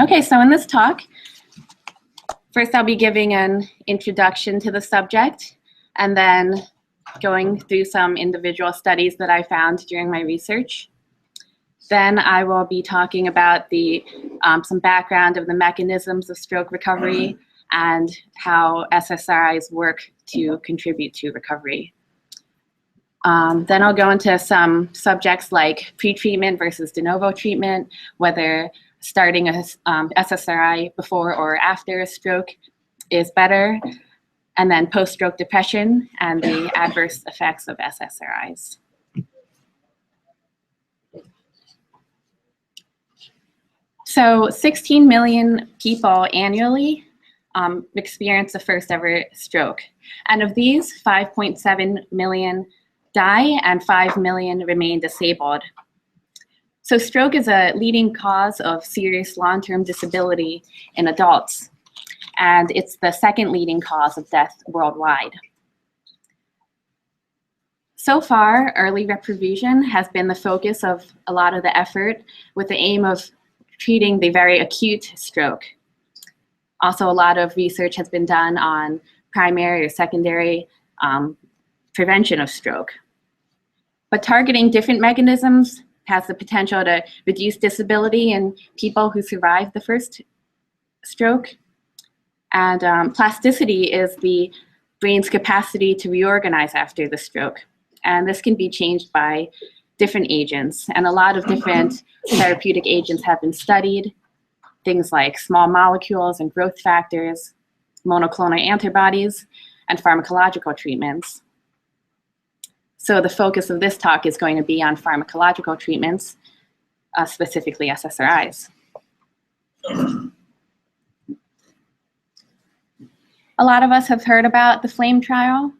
Okay, so in this talk, first I'll be giving an introduction to the subject and then going through some individual studies that I found during my research. Then I will be talking about some background of the mechanisms of stroke recovery and how SSRIs work to contribute to recovery. Then I'll go into some subjects like pretreatment versus de novo treatment, whether starting a SSRI before or after a stroke is better, and then post-stroke depression and the adverse effects of SSRIs. So 16 million people annually experience the first ever stroke. And of these, 5.7 million die and 5 million remain disabled. So stroke is a leading cause of serious long-term disability in adults, and it's the second leading cause of death worldwide. So far, early reperfusion has been the focus of a lot of the effort with the aim of treating the very acute stroke. Also, a lot of research has been done on primary or secondary prevention of stroke. But targeting different mechanisms has the potential to reduce disability in people who survive the first stroke. And plasticity is the brain's capacity to reorganize after the stroke. And this can be changed by different agents. And a lot of different therapeutic agents have been studied, things like small molecules and growth factors, monoclonal antibodies, and pharmacological treatments. So the focus of this talk is going to be on pharmacological treatments, specifically SSRIs. A lot of us have heard about the FLAME trial.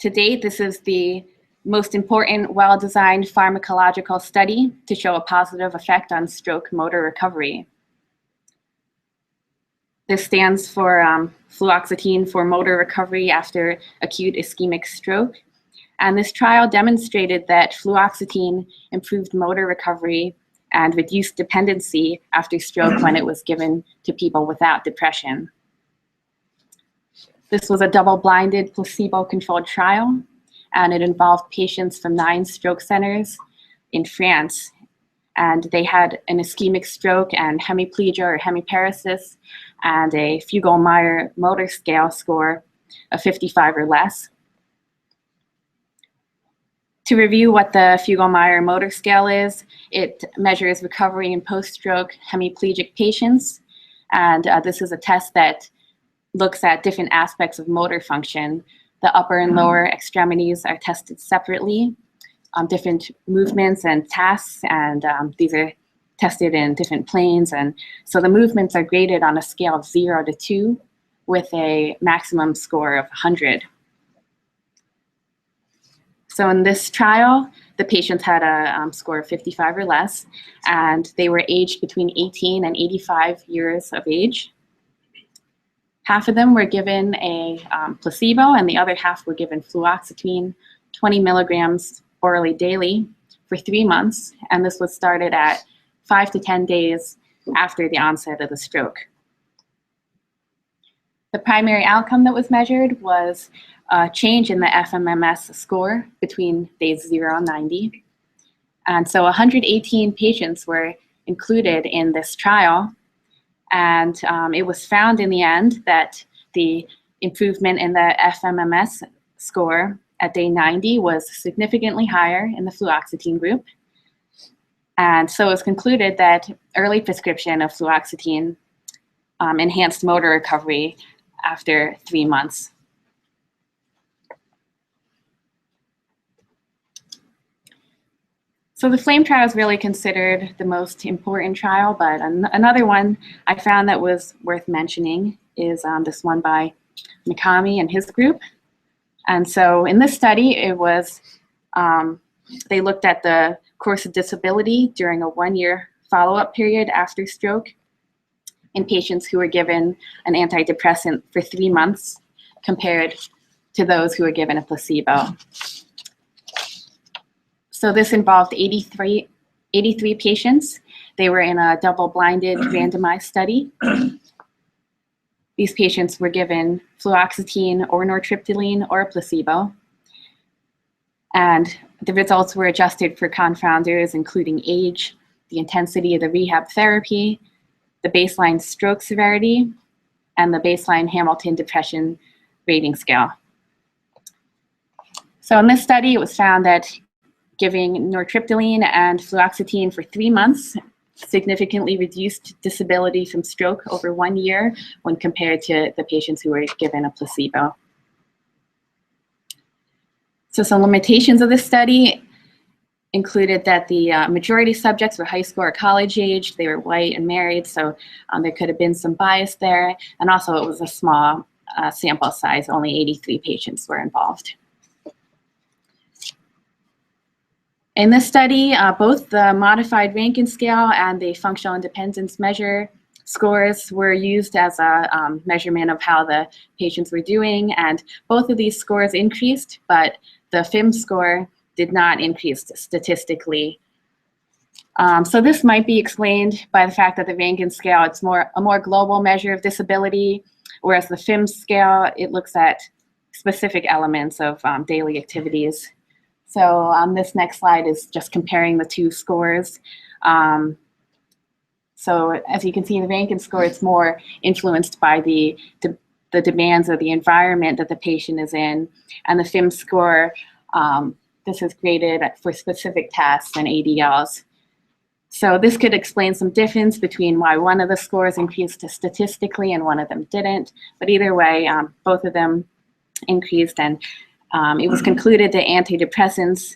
To date, this is the most important, well-designed pharmacological study to show a positive effect on stroke motor recovery. This stands for fluoxetine for motor recovery after acute ischemic stroke. And this trial demonstrated that fluoxetine improved motor recovery and reduced dependency after stroke when it was given to people without depression. This was a double-blinded, placebo-controlled trial, and it involved patients from 9 stroke centers in France. And they had an ischemic stroke and hemiplegia or hemiparesis and a Fugl-Meyer motor scale score of 55 or less. To review what the Fugl-Meyer motor scale is, it measures recovery in post-stroke hemiplegic patients. And this is a test that looks at different aspects of motor function. The upper and lower extremities are tested separately, different movements and tasks, and these are tested in different planes. And so the movements are graded on a scale of 0 to 2 with a maximum score of 100. So in this trial, the patients had a score of 55 or less, and they were aged between 18 and 85 years of age. Half of them were given a placebo, and the other half were given fluoxetine, 20 milligrams orally daily for 3 months, and this was started at 5 to 10 days after the onset of the stroke. The primary outcome that was measured was a change in the FMMS score between days 0 and 90. And so 118 patients were included in this trial. And it was found in the end that the improvement in the FMMS score at day 90 was significantly higher in the fluoxetine group. And so it was concluded that early prescription of fluoxetine enhanced motor recovery after 3 months. So the FLAME trial is really considered the most important trial, but another one I found that was worth mentioning is this one by Mikami and his group. And so in this study, it was, they looked at the course of disability during a 1-year follow-up period after stroke in patients who were given an antidepressant for 3 months compared to those who were given a placebo. So this involved 83 83 patients. They were in a double-blinded randomized study. These patients were given fluoxetine or nortriptyline or a placebo. And the results were adjusted for confounders, including age, the intensity of the rehab therapy, the baseline stroke severity, and the baseline Hamilton Depression Rating Scale. So in this study, it was found that giving nortriptyline and fluoxetine for 3 months significantly reduced disability from stroke over 1 year when compared to the patients who were given a placebo. So some limitations of this study included that the majority subjects were high school or college age, they were white and married, so there could have been some bias there, and also it was a small sample size, only 83 patients were involved. In this study, both the modified Rankin scale and the functional independence measure scores were used as a measurement of how the patients were doing, and both of these scores increased, but the FIM score did not increase statistically. So this might be explained by the fact that the Rankin scale, it's a more global measure of disability, whereas the FIM scale, it looks at specific elements of daily activities. So this next slide is just comparing the two scores. So as you can see in the Rankin score, it's more influenced by the demands of the environment that the patient is in. And the FIM score, this is graded for specific tasks and ADLs. So this could explain some difference between why one of the scores increased statistically and one of them didn't. But either way, both of them increased, and it was concluded that antidepressants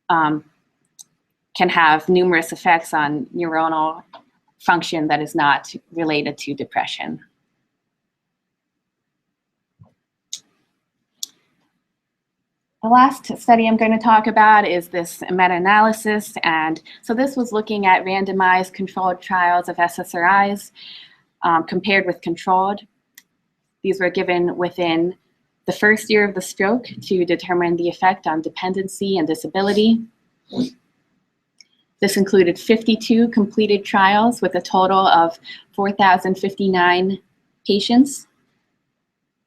can have numerous effects on neuronal function that is not related to depression. The last study I'm going to talk about is this meta-analysis, and so this was looking at randomized controlled trials of SSRIs compared with controlled. These were given within the first year of the stroke to determine the effect on dependency and disability. This included 52 completed trials with a total of 4,059 patients.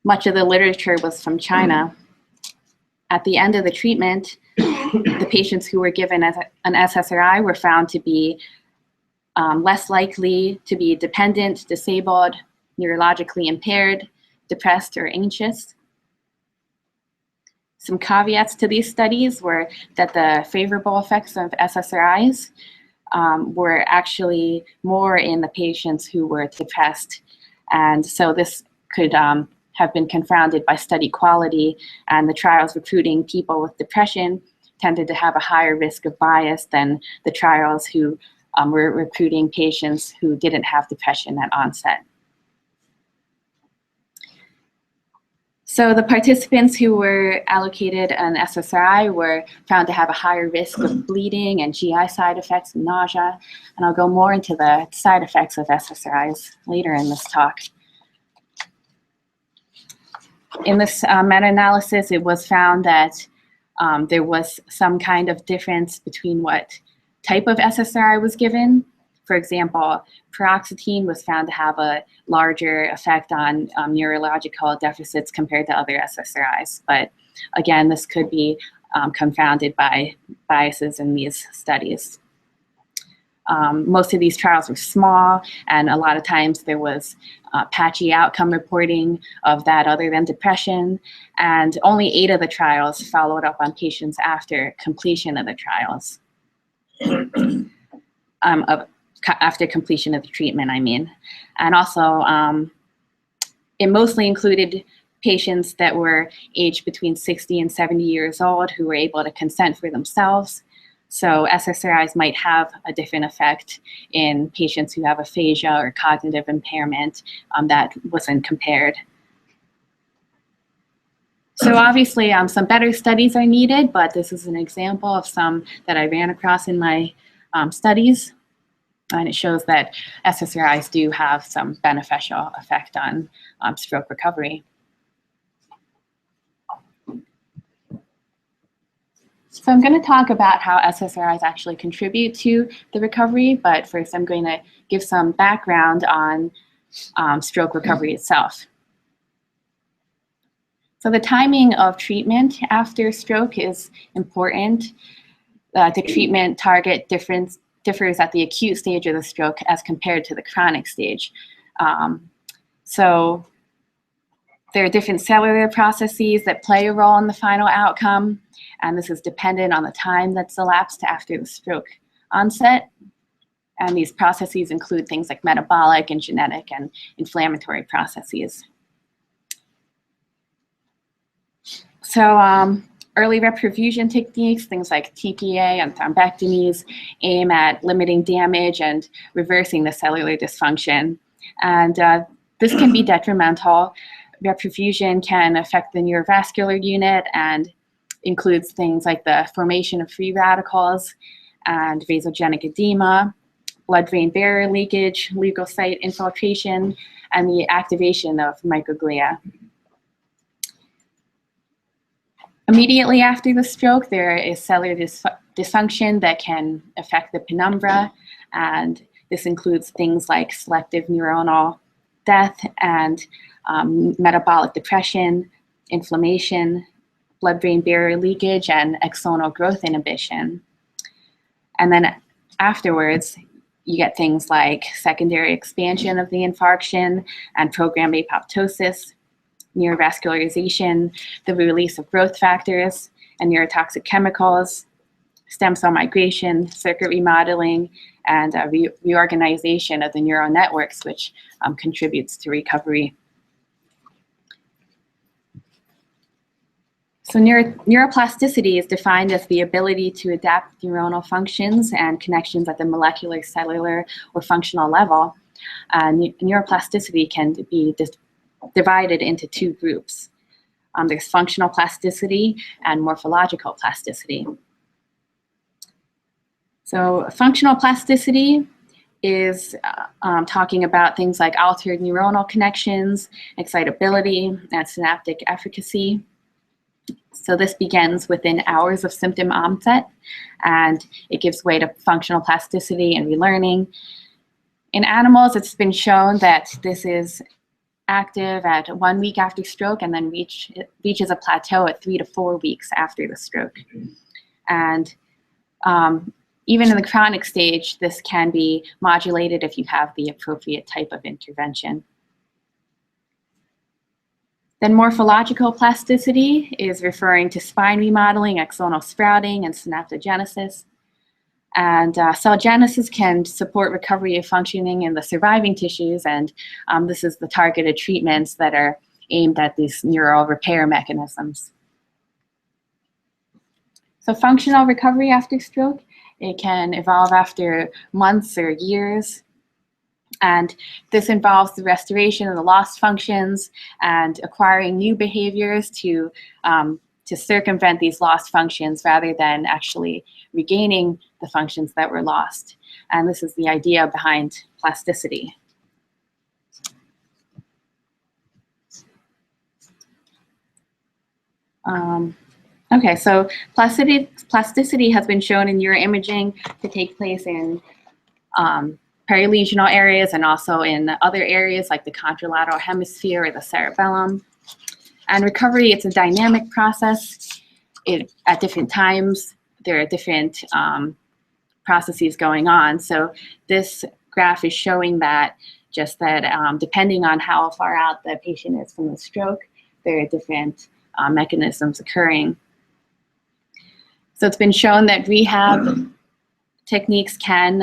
Much of the literature was from China. At the end of the treatment, the patients who were given an SSRI were found to be less likely to be dependent, disabled, neurologically impaired, depressed, or anxious. Some caveats to these studies were that the favorable effects of SSRIs were actually more in the patients who were depressed. And so this could have been confounded by study quality, and the trials recruiting people with depression tended to have a higher risk of bias than the trials who were recruiting patients who didn't have depression at onset. So the participants who were allocated an SSRI were found to have a higher risk of bleeding and GI side effects and nausea, and I'll go more into the side effects of SSRIs later in this talk. In this meta-analysis, it was found that there was some kind of difference between what type of SSRI was given. For example, paroxetine was found to have a larger effect on neurological deficits compared to other SSRIs. But again, this could be confounded by biases in these studies. Most of these trials were small, and a lot of times there was patchy outcome reporting of that other than depression, and only 8 of the trials followed up on patients after completion of the trials. After completion of the treatment, I mean. And also, it mostly included patients that were aged between 60 and 70 years old who were able to consent for themselves. So SSRIs might have a different effect in patients who have aphasia or cognitive impairment that wasn't compared. So obviously some better studies are needed, but this is an example of some that I ran across in my studies. And it shows that SSRIs do have some beneficial effect on stroke recovery. So I'm going to talk about how SSRIs actually contribute to the recovery, but first I'm going to give some background on stroke recovery itself. So the timing of treatment after stroke is important. The treatment target differs at the acute stage of the stroke as compared to the chronic stage. So there are different cellular processes that play a role in the final outcome, and this is dependent on the time that's elapsed after the stroke onset. And these processes include things like metabolic and genetic and inflammatory processes. So early reperfusion techniques, things like TPA and thrombectomies, aim at limiting damage and reversing the cellular dysfunction. And this can be detrimental. Reperfusion can affect the neurovascular unit and includes things like the formation of free radicals and vasogenic edema, blood-brain barrier leakage, leukocyte infiltration, and the activation of microglia. Immediately after the stroke, there is cellular dysfunction that can affect the penumbra, and this includes things like selective neuronal death and metabolic depression, inflammation, blood-brain barrier leakage, and axonal growth inhibition. And then afterwards, you get things like secondary expansion of the infarction and programmed apoptosis, neurovascularization, the release of growth factors and neurotoxic chemicals, stem cell migration, circuit remodeling, and reorganization of the neural networks, which contributes to recovery. So neuroplasticity is defined as the ability to adapt neuronal functions and connections at the molecular, cellular, or functional level. Neuroplasticity can be divided into two groups. There's functional plasticity and morphological plasticity. So functional plasticity is talking about things like altered neuronal connections, excitability, and synaptic efficacy. So this begins within hours of symptom onset, and it gives way to functional plasticity and relearning. In animals, it's been shown that this is active at 1 week after stroke and then reaches a plateau at 3 to 4 weeks after the stroke. And even in the chronic stage, this can be modulated if you have the appropriate type of intervention. Then morphological plasticity is referring to spine remodeling, axonal sprouting, and synaptogenesis. And cell genesis can support recovery of functioning in the surviving tissues, and this is the targeted treatments that are aimed at these neural repair mechanisms. So functional recovery after stroke, it can evolve after months or years. And this involves the restoration of the lost functions and acquiring new behaviors to circumvent these lost functions rather than actually regaining the functions that were lost. And this is the idea behind plasticity. Okay, so plasticity has been shown in neuroimaging to take place in perilesional areas and also in other areas like the contralateral hemisphere or the cerebellum. And recovery, it's a dynamic process. At different times, there are different processes going on. So this graph is showing that depending on how far out the patient is from the stroke, there are different mechanisms occurring. So it's been shown that rehab techniques can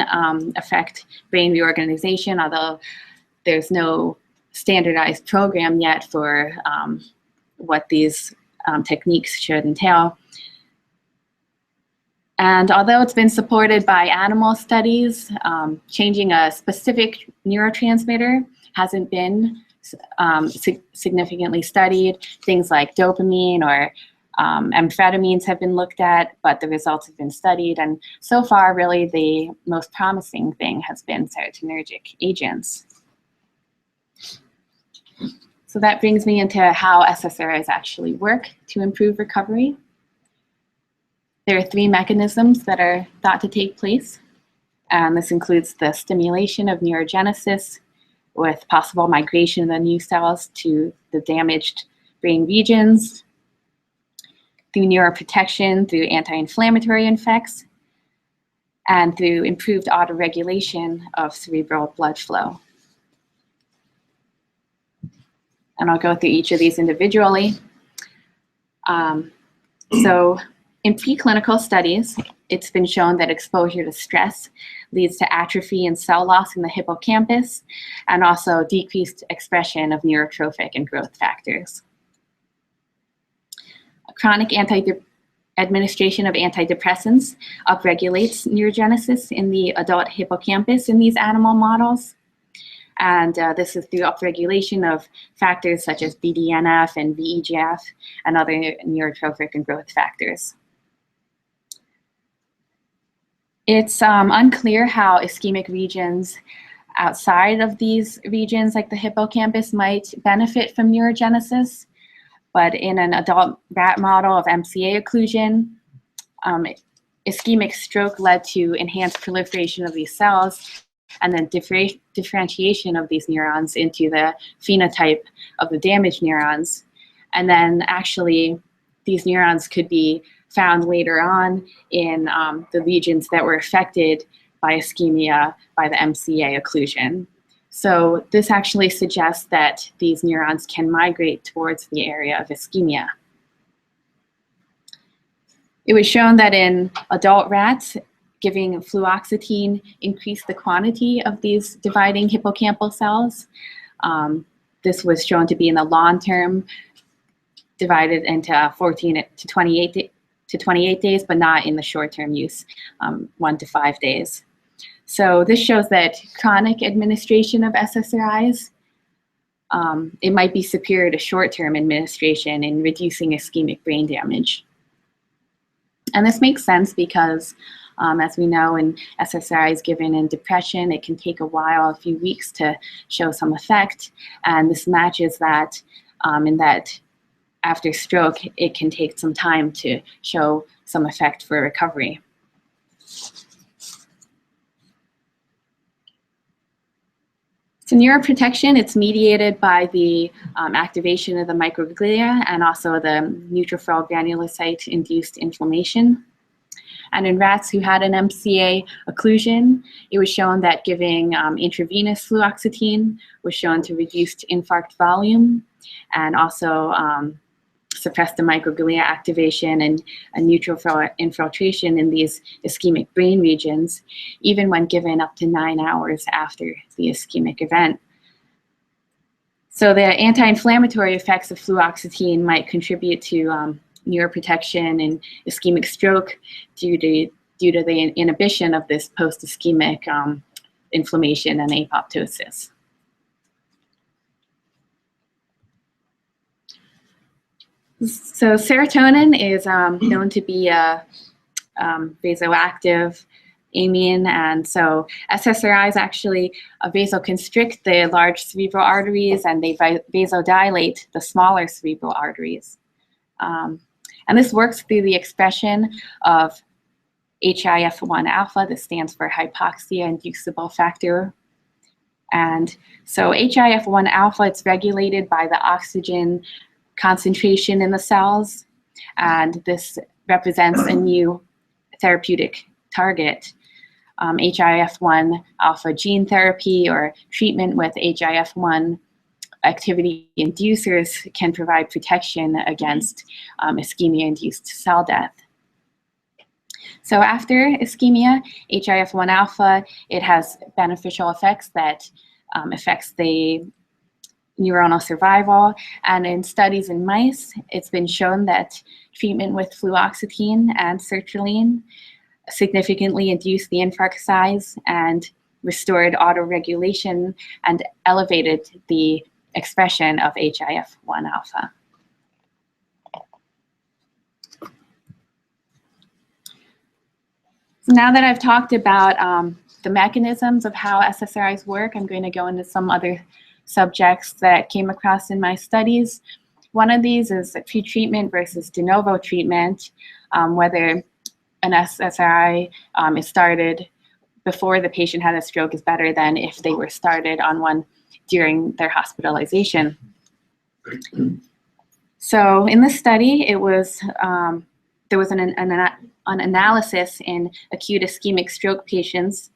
affect brain reorganization, although there's no standardized program yet for what these techniques should entail. And although it's been supported by animal studies, changing a specific neurotransmitter hasn't been significantly studied. Things like dopamine or amphetamines have been looked at, but the results have been studied. And so far, really, the most promising thing has been serotonergic agents. So that brings me into how SSRIs actually work to improve recovery. There are three mechanisms that are thought to take place, and this includes the stimulation of neurogenesis with possible migration of the new cells to the damaged brain regions, through neuroprotection, through anti-inflammatory effects, and through improved autoregulation of cerebral blood flow. And I'll go through each of these individually. So in preclinical studies, it's been shown that exposure to stress leads to atrophy and cell loss in the hippocampus, and also decreased expression of neurotrophic and growth factors. Chronic administration of antidepressants upregulates neurogenesis in the adult hippocampus in these animal models. And this is through upregulation of factors such as BDNF and VEGF and other neurotrophic and growth factors. It's unclear how ischemic regions outside of these regions, like the hippocampus, might benefit from neurogenesis. But in an adult rat model of MCA occlusion, ischemic stroke led to enhanced proliferation of these cells and then differentiation of these neurons into the phenotype of the damaged neurons. And then actually, these neurons could be found later on in the regions that were affected by ischemia by the MCA occlusion. So this actually suggests that these neurons can migrate towards the area of ischemia. It was shown that in adult rats, giving fluoxetine increased the quantity of these dividing hippocampal cells. This was shown to be in the long term, divided into 14 to 28 days, but not in the short term use, 1 to 5 days. So this shows that chronic administration of SSRIs, it might be superior to short-term administration in reducing ischemic brain damage. And this makes sense because, as we know, in SSRIs given in depression, it can take a while, a few weeks, to show some effect. And this matches that in that after stroke, it can take some time to show some effect for recovery. So neuroprotection, it's mediated by the activation of the microglia and also the neutrophil granulocyte-induced inflammation. And in rats who had an MCA occlusion, it was shown that giving intravenous fluoxetine was shown to reduce infarct volume and also suppress the microglia activation and a neutrophil infiltration in these ischemic brain regions, even when given up to 9 hours after the ischemic event. So the anti-inflammatory effects of fluoxetine might contribute to neuroprotection and ischemic stroke due to the inhibition of this post-ischemic inflammation and apoptosis. So serotonin is known to be a vasoactive amine, and so SSRIs actually vasoconstrict the large cerebral arteries, and they vasodilate the smaller cerebral arteries. And this works through the expression of HIF-1 alpha. This stands for hypoxia-inducible factor. And so HIF-1 alpha, it's regulated by the oxygen concentration in the cells, and this represents a new therapeutic target. HIF-1 alpha gene therapy or treatment with HIF-1 activity inducers can provide protection against ischemia-induced cell death. So after ischemia, HIF-1 alpha, it has beneficial effects that affects the neuronal survival, and in studies in mice, it's been shown that treatment with fluoxetine and sertraline significantly induced the infarct size and restored autoregulation and elevated the expression of HIF-1 alpha. So now that I've talked about the mechanisms of how SSRIs work, I'm going to go into some other subjects that came across in my studies. One of these is pretreatment versus de novo treatment, whether an SSRI is started before the patient had a stroke is better than if they were started on one during their hospitalization. So in this study, it was there was an analysis in acute ischemic stroke patients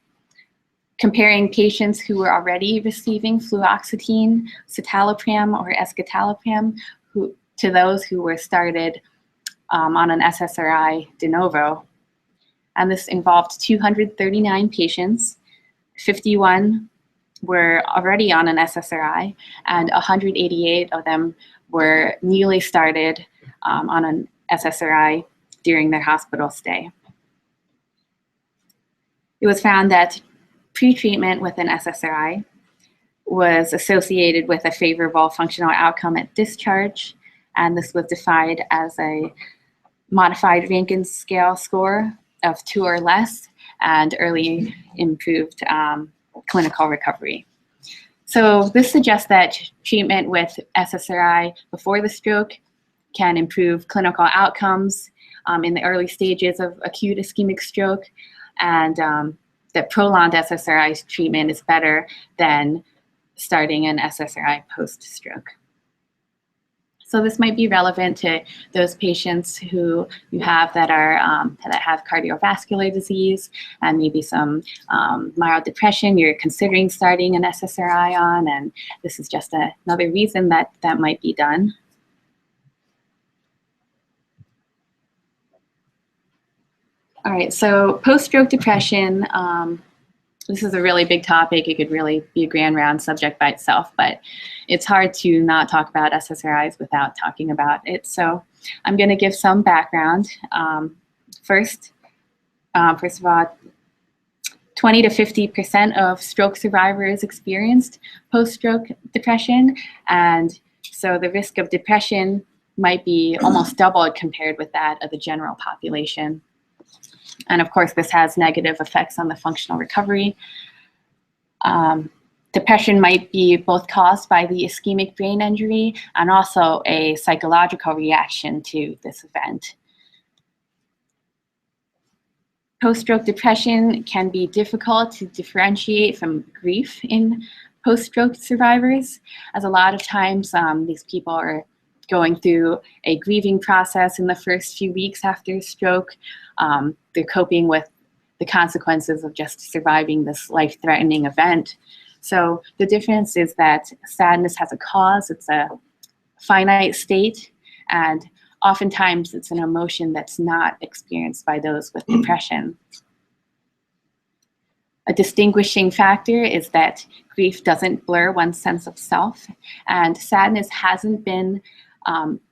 comparing patients who were already receiving fluoxetine, citalopram, or escitalopram to those who were started on an SSRI de novo. And this involved 239 patients. 51 were already on an SSRI, and 188 of them were newly started on an SSRI during their hospital stay. It was found that pretreatment with an SSRI was associated with a favorable functional outcome at discharge, and this was defined as a modified Rankin scale score of 2 or less and early improved clinical recovery. So this suggests that treatment with SSRI before the stroke can improve clinical outcomes in the early stages of acute ischemic stroke, and that prolonged SSRI treatment is better than starting an SSRI post-stroke. So this might be relevant to those patients who you have that are that have cardiovascular disease and maybe some mild depression you're considering starting an SSRI on, and this is just another reason that that might be done. All right, so post-stroke depression, this is a really big topic. It could really be a grand round subject by itself, but it's hard to not talk about SSRIs without talking about it. So I'm going to give some background. First of all, 20 to 50% of stroke survivors experienced post-stroke depression, and so the risk of depression might be almost doubled compared with that of the general population. And of course, this has negative effects on the functional recovery. Depression might be both caused by the ischemic brain injury and also a psychological reaction to this event. Post-stroke depression can be difficult to differentiate from grief in post-stroke survivors, as a lot of times these people are going through a grieving process in the first few weeks after a stroke. They're coping with the consequences of just surviving this life-threatening event. So the difference is that sadness has a cause, it's a finite state, and oftentimes it's an emotion that's not experienced by those with depression. A distinguishing factor is that grief doesn't blur one's sense of self, and sadness hasn't been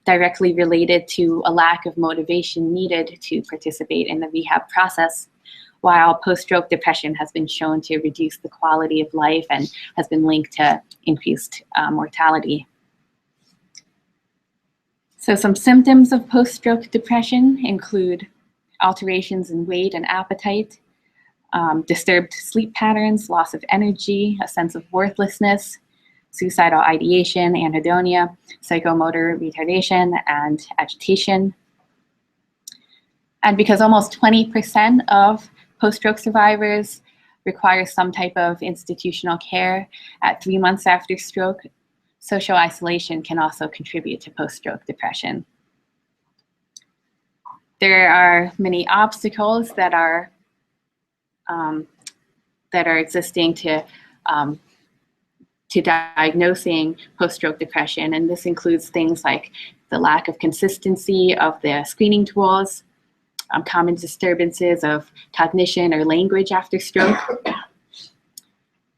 directly related to a lack of motivation needed to participate in the rehab process, while post-stroke depression has been shown to reduce the quality of life and has been linked to increased mortality. So some symptoms of post-stroke depression include alterations in weight and appetite, disturbed sleep patterns, loss of energy, a sense of worthlessness, suicidal ideation, anhedonia, psychomotor retardation, and agitation. And because almost 20% of post-stroke survivors require some type of institutional care at 3 months after stroke, social isolation can also contribute to post-stroke depression. There are many obstacles that are existing to diagnosing post-stroke depression, and this includes things like the lack of consistency of the screening tools, common disturbances of cognition or language after stroke,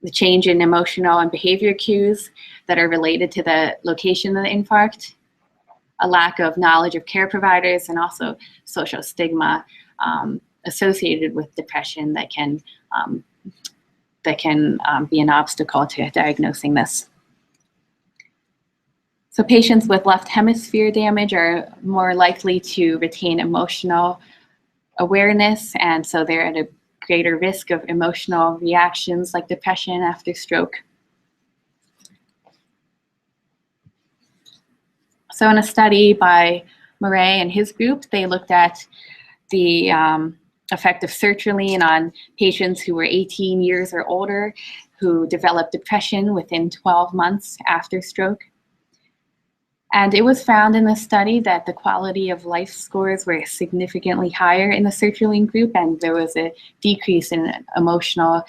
the change in emotional and behavior cues that are related to the location of the infarct, a lack of knowledge of care providers, and also social stigma associated with depression that can be an obstacle to diagnosing this. So patients with left hemisphere damage are more likely to retain emotional awareness, and so they're at a greater risk of emotional reactions like depression after stroke. So in a study by Murray and his group, they looked at the effect of sertraline on patients who were 18 years or older who developed depression within 12 months after stroke. And it was found in the study that the quality of life scores were significantly higher in the sertraline group, and there was a decrease in emotional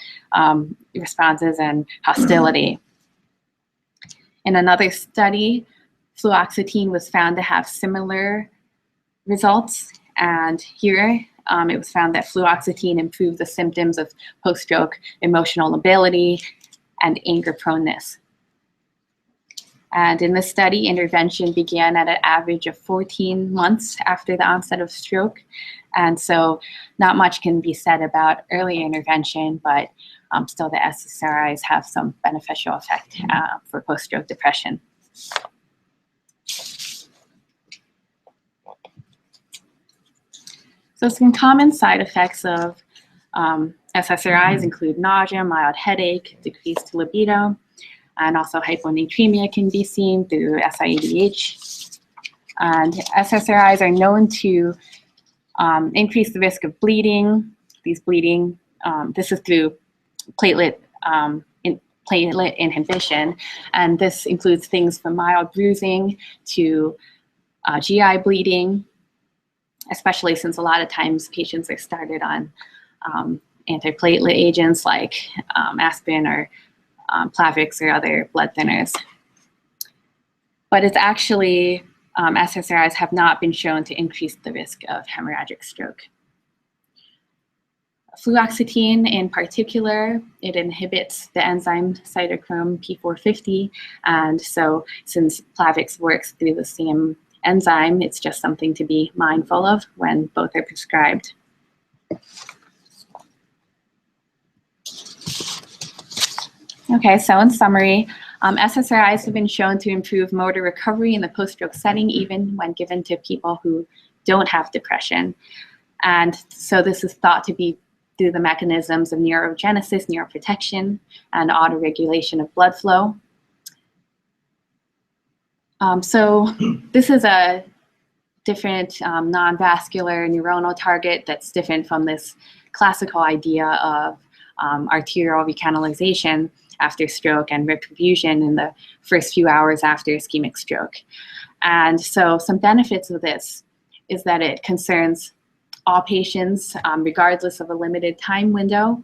responses and hostility. In another study, fluoxetine was found to have similar results, and here it was found that fluoxetine improved the symptoms of post-stroke emotional lability and anger proneness. And in this study, intervention began at an average of 14 months after the onset of stroke. And so not much can be said about early intervention, but still the SSRIs have some beneficial effect for post-stroke depression. So some common side effects of SSRIs include nausea, mild headache, decreased libido, and also hyponatremia can be seen through SIADH. And SSRIs are known to increase the risk of bleeding. This is through platelet inhibition, and this includes things from mild bruising to GI bleeding, especially since a lot of times patients are started on antiplatelet agents like aspirin or Plavix or other blood thinners. But it's actually, SSRIs have not been shown to increase the risk of hemorrhagic stroke. Fluoxetine in particular, it inhibits the enzyme cytochrome P450, and so since Plavix works through the same enzyme, it's just something to be mindful of when both are prescribed. Okay, so in summary, SSRIs have been shown to improve motor recovery in the post-stroke setting, even when given to people who don't have depression. And so this is thought to be through the mechanisms of neurogenesis, neuroprotection, and autoregulation of blood flow. So this is a different non-vascular neuronal target that's different from this classical idea of arterial recanalization after stroke and reperfusion in the first few hours after ischemic stroke. And so some benefits of this is that it concerns all patients regardless of a limited time window,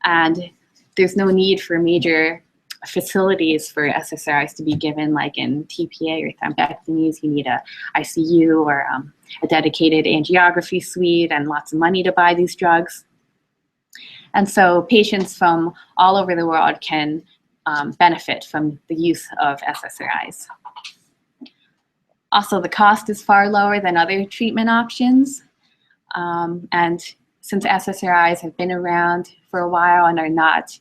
and there's no need for major facilities for SSRIs to be given, like in TPA or thrombectomies. You need a ICU or a dedicated angiography suite and lots of money to buy these drugs. And so patients from all over the world can benefit from the use of SSRIs. Also, the cost is far lower than other treatment options. And since SSRIs have been around for a while and are not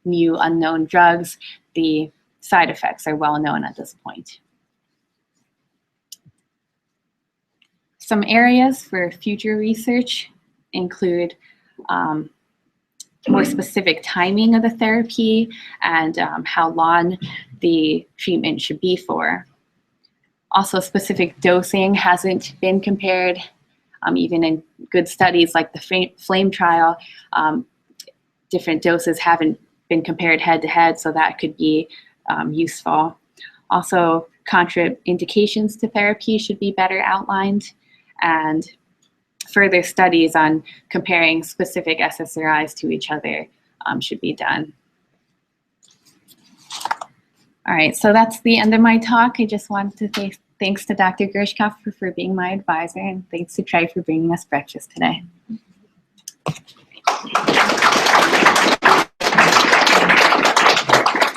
new unknown drugs, the side effects are well known at this point. Some areas for future research include more specific timing of the therapy and how long the treatment should be for. Also, specific dosing hasn't been compared, even in good studies like the FLAME trial. Different doses haven't been compared head-to-head, so that could be useful. Also, contraindications to therapy should be better outlined, and further studies on comparing specific SSRIs to each other should be done. All right, so that's the end of my talk. I just wanted to say thanks to Dr. Gershkopf for being my advisor, and thanks to Tri for bringing us breakfast today.